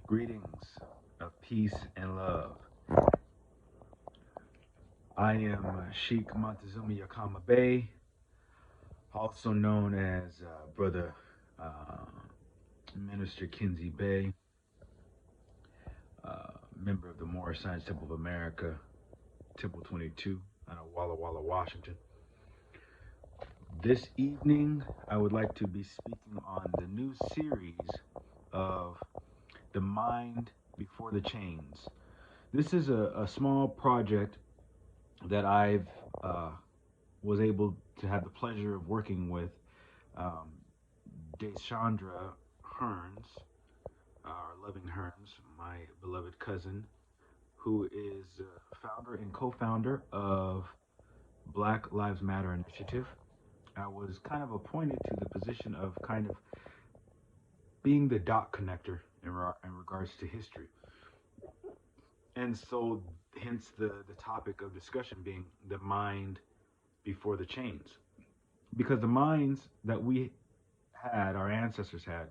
Greetings of peace and love. I am Sheikh Montezuma Yakama Bey, also known as Brother uh, Minister Kinsey Bey, member of the Moorish Science Temple of America, Temple 22, out of Walla Walla, Washington. This evening, I would like to be speaking on the new series of The Mind Before the Chains. This is a small project that I've was able to have the pleasure of working with um, Deshandra Hearns, or Loving Hearns, my beloved cousin, who is founder and co-founder of Black Lives Matter Initiative. I was kind of appointed to the position of kind of being the dot connector in regards to history. And so, hence the topic of discussion being the mind before the chains. Because the minds that we had, our ancestors had,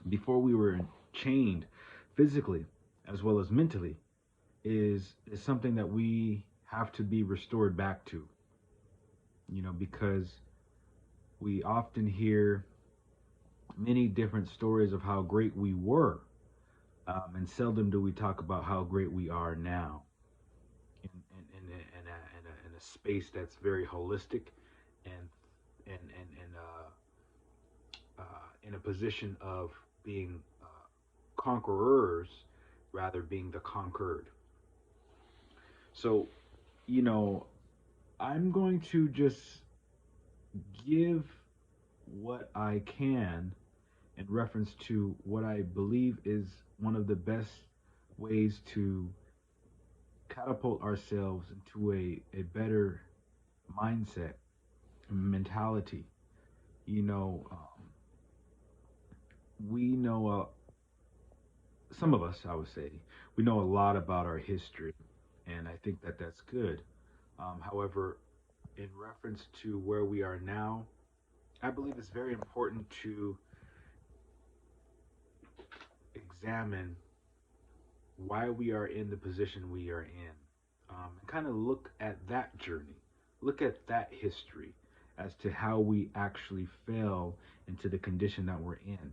before we were chained physically as well as mentally, is something that we have to be restored back to. Because we often hear many different stories of how great we were, and seldom do we talk about how great we are now in a space that's very holistic and in a position of being conquerors rather being the conquered. So, you know, I'm going to just give what I can in reference to what I believe is one of the best ways to catapult ourselves into a better mindset, mentality. You know, we know, some of us, I would say, we know a lot about our history, and I think that that's good. However, in reference to where we are now, I believe it's very important to examine why we are in the position we are in, and kind of look at that journey, look at that history as to how we actually fell into the condition that we're in.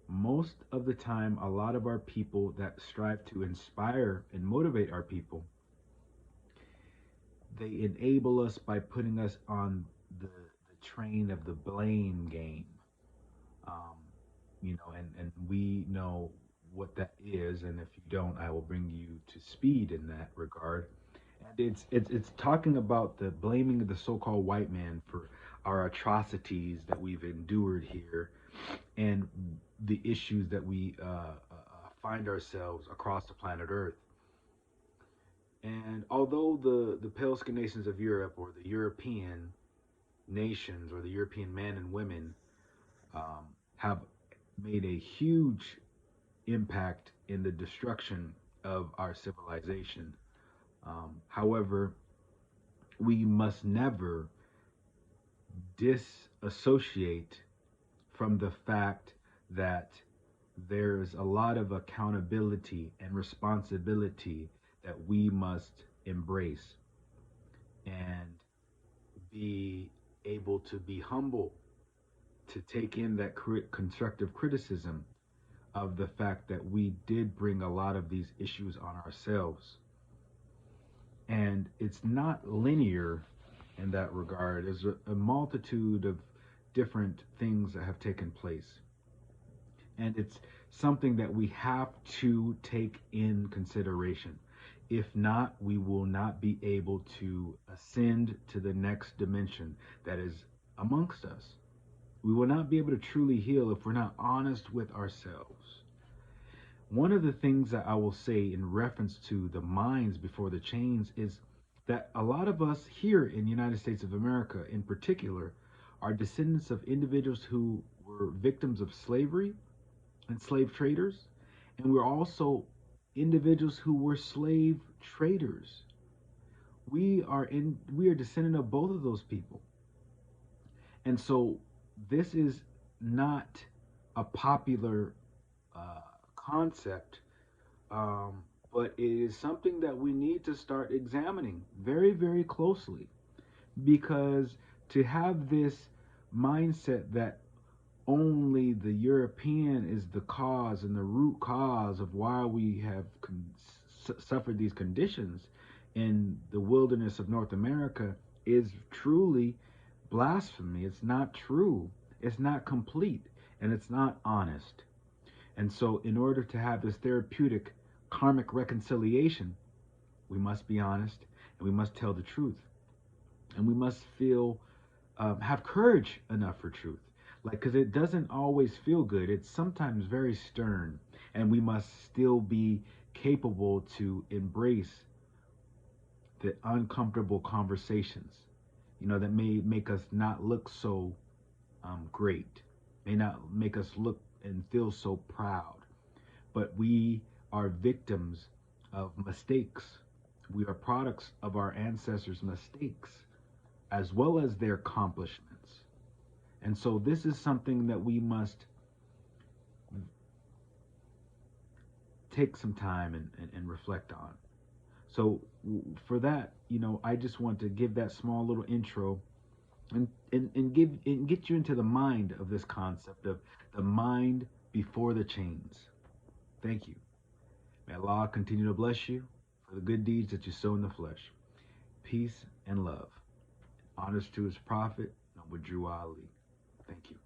Most of the time, a lot of our people that strive to inspire and motivate our people, they enable us by putting us on the train of the blame game. Um, and we know what that is, and if you don't, I will bring you to speed in that regard. And it's talking about the blaming of the so-called white man for our atrocities that we've endured here, and the issues that we find ourselves across the planet Earth. And although the pale skinned nations of Europe, or the European nations, or the European men and women, have made a huge impact in the destruction of our civilization. However, we must never disassociate from the fact that there's a lot of accountability and responsibility that we must embrace and be able to be humble to take in that constructive criticism of the fact that we did bring a lot of these issues on ourselves. And it's not linear in that regard. There's a multitude of different things that have taken place. And it's something that we have to take in consideration. If not, we will not be able to ascend to the next dimension that is amongst us. We will not be able to truly heal if we're not honest with ourselves. One of the things that I will say in reference to the minds before the chains is that a lot of us here in the United States of America, in particular, are descendants of individuals who were victims of slavery and slave traders, and we're also individuals who were slave traders. We are descendant of both of those people. And so this is not a popular concept, um, but it is something that we need to start examining very, very closely, because to have this mindset that only the European is the cause and the root cause of why we have suffered these conditions in the wilderness of North America is truly blasphemy. It's not true. It's not complete. And it's not honest. And so, in order to have this therapeutic karmic reconciliation, we must be honest and we must tell the truth. And we must have courage enough for truth. Like, because it doesn't always feel good. It's sometimes very stern. And we must still be capable to embrace the uncomfortable conversations, that may make us not look so great, may not make us look and feel so proud. But we are victims of mistakes. We are products of our ancestors' mistakes as well as their accomplishments. And so this is something that we must take some time and reflect on. So for that, I just want to give that small little intro and get you into the mind of this concept of the mind before the chains. Thank you. May Allah continue to bless you for the good deeds that you sow in the flesh. Peace and love. Honors to his prophet, Nabi Ali. Thank you.